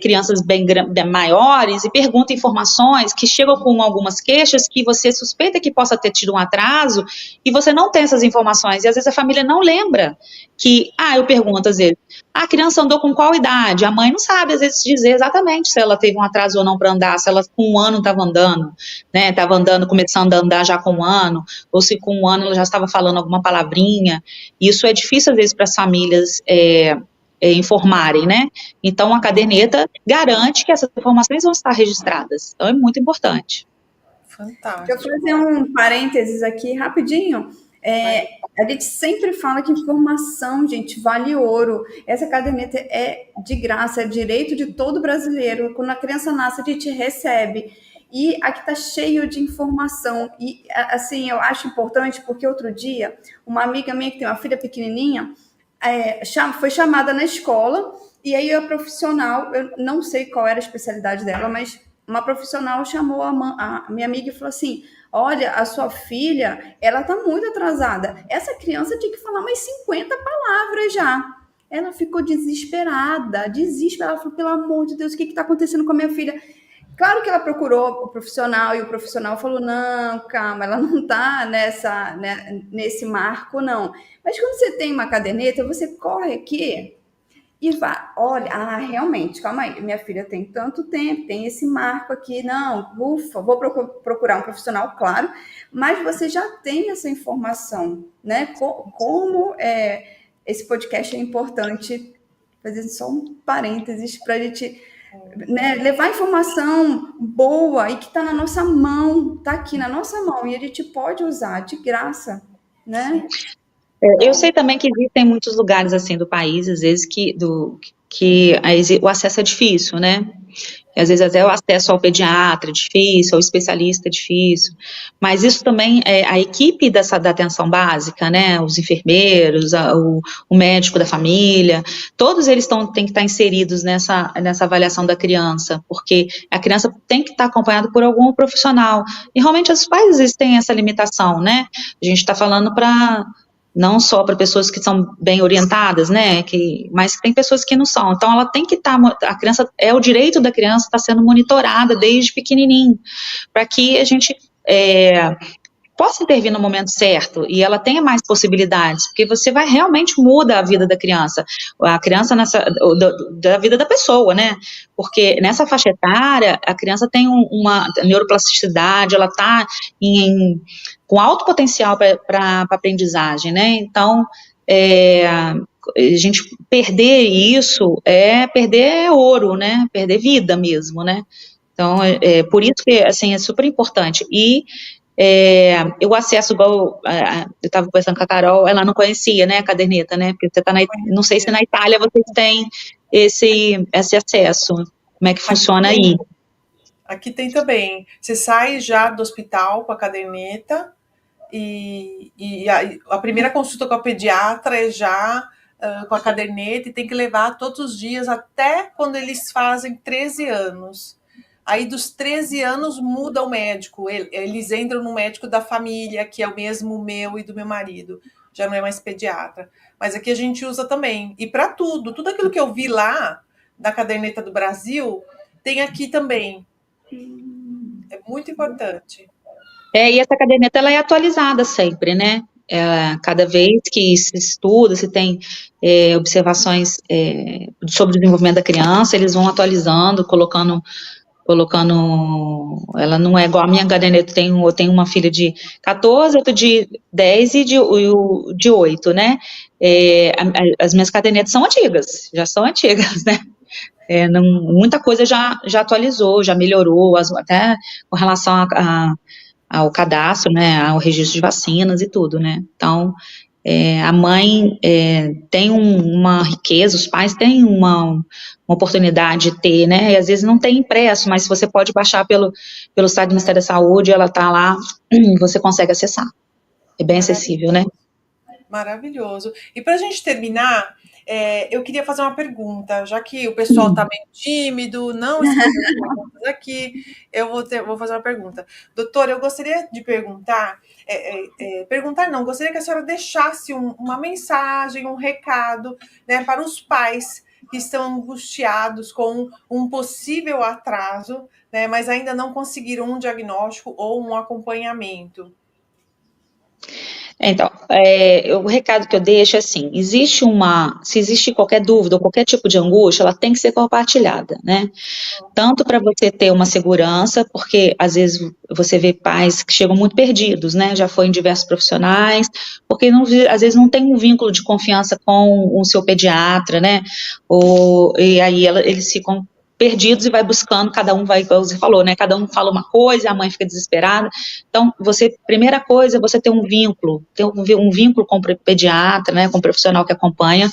D: crianças bem maiores e pergunta informações que chegam com algumas queixas que você suspeita que possa ter tido um atraso e você não tem essas informações. E às vezes a família não lembra que, eu pergunto às vezes, a criança andou com qual idade? A mãe não sabe às vezes dizer exatamente se ela teve um atraso ou não para andar, se ela com 1 ano estava andando, né? Estava andando, começando a andar já com 1 ano, ou se com 1 ano ela já estava falando alguma palavrinha. Isso é difícil às vezes para as famílias informarem, né? Então, a caderneta garante que essas informações vão estar registradas. Então, é muito importante.
C: Fantástico.
B: Eu vou fazer um parênteses aqui, rapidinho. A gente sempre fala que informação, gente, vale ouro. Essa caderneta é de graça, é direito de todo brasileiro. Quando a criança nasce, a gente recebe. E aqui está cheio de informação. E, assim, eu acho importante, porque outro dia, uma amiga minha que tem uma filha pequenininha, foi chamada na escola, e aí a profissional, eu não sei qual era a especialidade dela, mas uma profissional chamou a minha amiga e falou assim, olha, a sua filha, ela tá muito atrasada, essa criança tinha que falar umas 50 palavras já. Ela ficou desesperada, ela falou, pelo amor de Deus, o que está acontecendo com a minha filha? Claro que ela procurou o profissional e o profissional falou, não, calma, ela não está nesse marco, não. Mas quando você tem uma caderneta, você corre aqui e vai, olha, realmente, calma aí, minha filha tem tanto tempo, tem esse marco aqui, não, ufa, vou procurar um profissional, claro, mas você já tem essa informação, né? Como esse podcast é importante, fazendo só um parênteses para a gente... Né, levar informação boa e que está na nossa mão, está aqui na nossa mão e a gente pode usar de graça, né?
D: Eu sei também que existem muitos lugares assim do país, às vezes que o acesso é difícil, né? E às vezes até o acesso ao pediatra é difícil, ao especialista é difícil, mas isso também a equipe da atenção básica, né, os enfermeiros, o médico da família, todos eles têm que estar inseridos nessa avaliação da criança, porque a criança tem que estar acompanhada por algum profissional, e realmente os pais às vezes têm essa limitação, né, a gente está falando não só para pessoas que são bem orientadas, né, mas tem pessoas que não são, então ela tem que estar, a criança, o direito da criança estar sendo monitorada desde pequenininho, para que a gente possa intervir no momento certo, e ela tenha mais possibilidades, porque você vai realmente muda a vida da criança, da vida da pessoa, né, porque nessa faixa etária, a criança tem uma neuroplasticidade, ela está com alto potencial para aprendizagem, né, então, a gente perder isso perder ouro, né, perder vida mesmo, né, então, por isso que, assim, é super importante, e o acesso, igual eu estava conversando com a Carol, ela não conhecia, né, a caderneta, né, porque você está não sei se na Itália vocês têm esse acesso, como é que funciona aí?
C: Aqui tem também, você sai já do hospital com a caderneta, e a primeira consulta com a pediatra é já com a caderneta, e tem que levar todos os dias, até quando eles fazem 13 anos. Aí dos 13 anos muda o médico, eles entram no médico da família, que é o mesmo meu e do meu marido, já não é mais pediatra. Mas aqui a gente usa também, e para tudo aquilo que eu vi lá, da caderneta do Brasil, tem aqui também. É muito importante.
D: E essa caderneta ela é atualizada sempre, né? Cada vez que se estuda, se tem observações sobre o desenvolvimento da criança, eles vão atualizando, colocando, ela não é igual a minha caderneta, eu tenho uma filha de 14, outra de 10 e de 8, né? As minhas cadernetas já são antigas, né? Muita coisa já atualizou, já melhorou, até com relação ao cadastro, né, ao registro de vacinas e tudo, né, então, A mãe tem uma riqueza, os pais têm uma oportunidade de ter, né? E às vezes não tem impresso, mas você pode baixar pelo site do Ministério da Saúde, ela está lá, você consegue acessar. É bem acessível, né?
C: Maravilhoso. E para a gente terminar, eu queria fazer uma pergunta, já que o pessoal está meio tímido, não escreveu perguntas aqui, vou fazer uma pergunta. Doutora, eu gostaria de perguntar, gostaria que a senhora deixasse uma mensagem, um recado, né, para os pais que estão angustiados com um possível atraso, né, mas ainda não conseguiram um diagnóstico ou um acompanhamento.
D: Então, o recado que eu deixo é assim, se existe qualquer dúvida ou qualquer tipo de angústia, ela tem que ser compartilhada, né? Tanto para você ter uma segurança, porque às vezes você vê pais que chegam muito perdidos, né? Já foi em diversos profissionais, porque às vezes não tem um vínculo de confiança com o seu pediatra, né? E aí eles ficam perdidos e vai buscando, cada um vai, como você falou, né? Cada um fala uma coisa, a mãe fica desesperada. Então, primeira coisa, você ter um vínculo com o pediatra, né? Com o profissional que acompanha,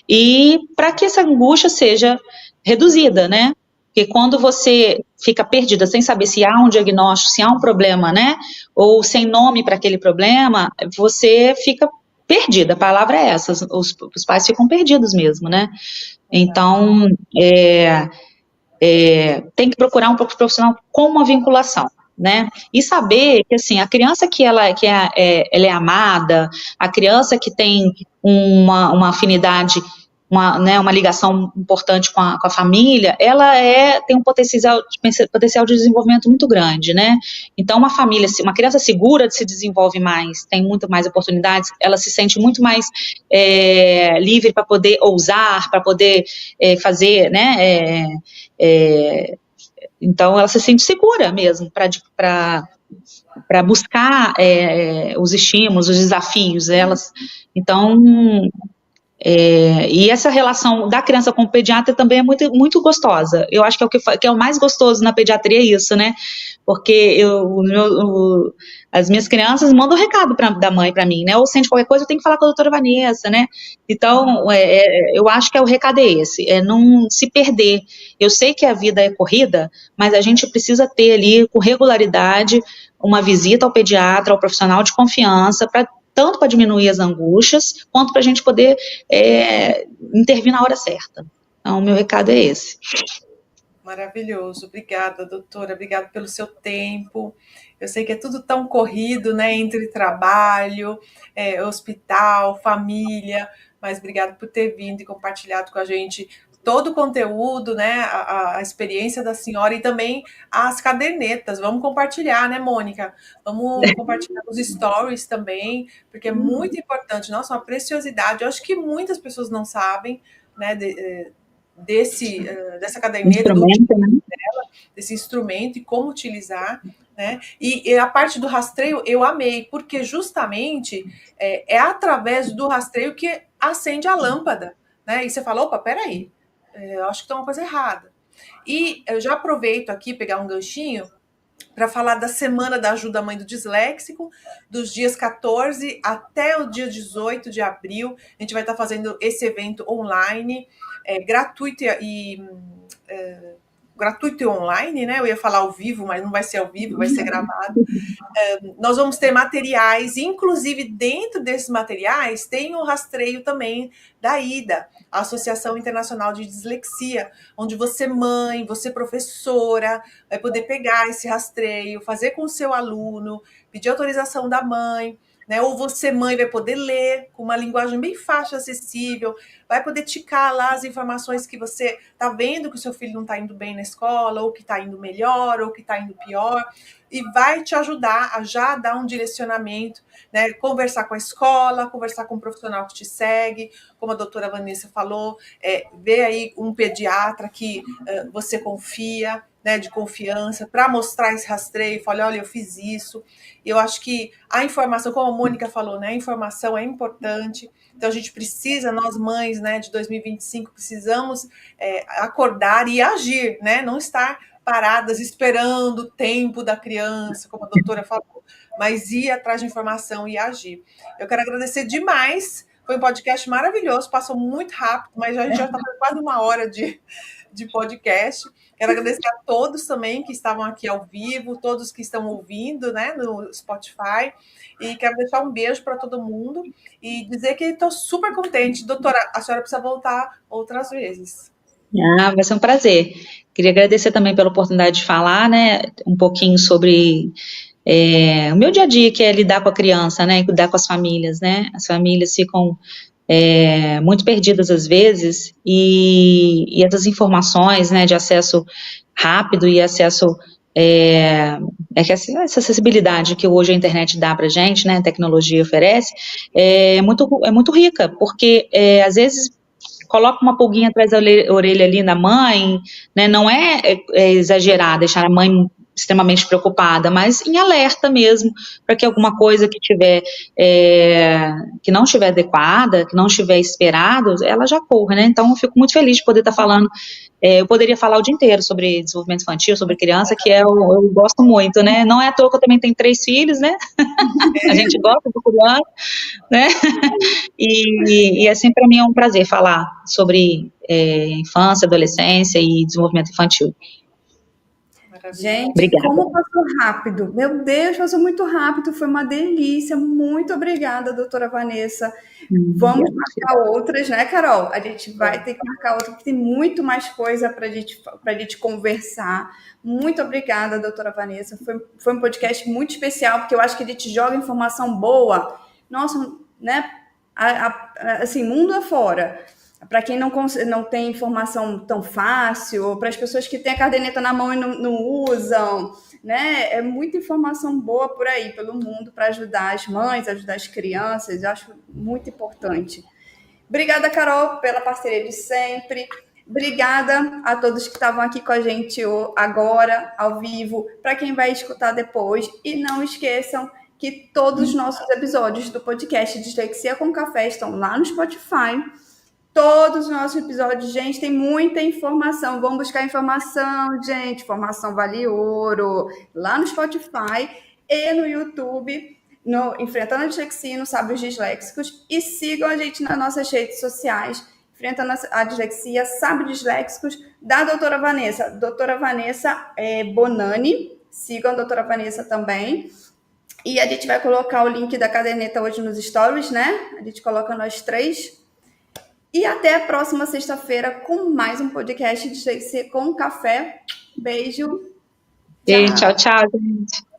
D: e para que essa angústia seja reduzida, né? Porque quando você fica perdida sem saber se há um diagnóstico, se há um problema, né? Ou sem nome para aquele problema, você fica perdida. A palavra é essa, os pais ficam perdidos mesmo, né? Então, tem que procurar um profissional com uma vinculação, né? E saber que, assim, a criança ela é amada, a criança que tem uma afinidade, uma ligação importante com a família, ela tem um potencial de desenvolvimento muito grande, né? Então, uma criança segura se desenvolve mais, tem muito mais oportunidades, ela se sente muito mais livre para poder ousar, para poder fazer, né? Então, ela se sente segura mesmo para buscar os estímulos, os desafios delas. Então, e essa relação da criança com o pediatra também é muito, muito gostosa. Eu acho que que é o mais gostoso na pediatria, isso, né? Porque as minhas crianças mandam um recado da mãe para mim, né? Ou sente qualquer coisa, eu tenho que falar com a doutora Vanessa, né? Então, eu acho que o recado é esse, é não se perder. Eu sei que a vida é corrida, mas a gente precisa ter ali, com regularidade, uma visita ao pediatra, ao profissional de confiança, tanto para diminuir as angústias, quanto para a gente poder intervir na hora certa. Então, o meu recado é esse.
C: Maravilhoso. Obrigada, doutora. Obrigada pelo seu tempo. Eu sei que é tudo tão corrido, né? Entre trabalho, hospital, família, mas obrigada por ter vindo e compartilhado com a gente todo o conteúdo, né? A experiência da senhora e também as cadernetas. Vamos compartilhar, né, Mônica? Vamos compartilhar os stories também, porque é muito importante. Nossa, uma preciosidade. Eu acho que muitas pessoas não sabem, né? Dessa caderneta, desse instrumento e como utilizar, né? E a parte do rastreio eu amei, porque justamente é através do rastreio que acende a lâmpada, né? E você fala, opa, peraí, eu acho que tem uma coisa errada. E eu já aproveito aqui, pegar um ganchinho, para falar da Semana da Ajuda à Mãe do Disléxico, dos dias 14 até o dia 18 de abril. A gente vai estar fazendo esse evento online, gratuito gratuito e online, né? Eu ia falar ao vivo, mas não vai ser ao vivo, vai ser gravado. Nós vamos ter materiais, inclusive dentro desses materiais tem o rastreio também da IDA, a Associação Internacional de Dislexia, onde você mãe, você professora, vai poder pegar esse rastreio, fazer com o seu aluno, pedir autorização da mãe, né? Ou você, mãe, vai poder ler com uma linguagem bem fácil, acessível, vai poder ticar lá as informações que você está vendo que o seu filho não está indo bem na escola, ou que está indo melhor, ou que está indo pior, e vai te ajudar a já dar um direcionamento, né? Conversar com a escola, conversar com o profissional que te segue, como a doutora Vanessa falou, ver aí um pediatra que você confia, né, de confiança, para mostrar esse rastreio, falar, olha, eu fiz isso. Eu acho que a informação, como a Mônica falou, né, a informação é importante, então a gente precisa, nós mães, né, de 2025, precisamos acordar e agir, né, não estar paradas esperando o tempo da criança, como a doutora falou, mas ir atrás de informação e agir. Eu quero agradecer demais. Foi um podcast maravilhoso, passou muito rápido, mas a gente já está quase 1 hora de podcast. Quero agradecer a todos também que estavam aqui ao vivo, todos que estão ouvindo, né, no Spotify. E quero deixar um beijo para todo mundo e dizer que estou super contente. Doutora, a senhora precisa voltar outras vezes.
D: Vai ser um prazer. Queria agradecer também pela oportunidade de falar, né, um pouquinho sobre o meu dia a dia, que é lidar com a criança, né, e cuidar com as famílias, né. As famílias ficam muito perdidas às vezes, e essas informações, né, de acesso rápido e acesso que essa acessibilidade que hoje a internet dá pra gente, né, a tecnologia oferece, é muito rica, porque às vezes coloca uma pulguinha atrás da orelha ali na mãe, né, não é exagerar, deixar a mãe extremamente preocupada, mas em alerta mesmo, para que alguma coisa que tiver, que não estiver adequada, que não estiver esperado, ela já corra, né, então eu fico muito feliz de poder estar falando. Eu poderia falar o dia inteiro sobre desenvolvimento infantil, sobre criança, que eu gosto muito, né, não é à toa que eu também tenho 3 filhos, né, a gente gosta do criança, né, e assim, para mim é um prazer falar sobre infância, adolescência e desenvolvimento infantil.
B: Gente,
D: obrigada.
B: Como passou rápido. Meu Deus, passou muito rápido, foi uma delícia. Muito obrigada, doutora Vanessa. Vamos marcar outras, né, Carol? A gente vai ter que marcar outra, porque tem muito mais coisa para a gente conversar. Muito obrigada, doutora Vanessa. Foi um podcast muito especial, porque eu acho que a gente joga informação boa. Nossa, né? Assim, mundo afora. Para quem não tem informação tão fácil, para as pessoas que têm a caderneta na mão e não usam, né? É muita informação boa por aí, pelo mundo, para ajudar as mães, ajudar as crianças. Eu acho muito importante. Obrigada, Carol, pela parceria de sempre. Obrigada a todos que estavam aqui com a gente agora, ao vivo, para quem vai escutar depois. E não esqueçam que todos os nossos episódios do podcast Dislexia com Café estão lá no Spotify. Todos os nossos episódios, gente, tem muita informação. Vamos buscar informação, gente. Informação vale ouro. Lá no Spotify e no YouTube, no Enfrentando a Dislexia e no Sábios Disléxicos. E sigam a gente nas nossas redes sociais. Enfrentando a Dislexia, Sábios Disléxicos, da doutora Vanessa. Doutora Vanessa Bonani. Sigam a doutora Vanessa também. E a gente vai colocar o link da caderneta hoje nos stories, né? A gente coloca nós 3. E até a próxima sexta-feira com mais um podcast de Dislexia com Café. Beijo.
D: Tchau, gente.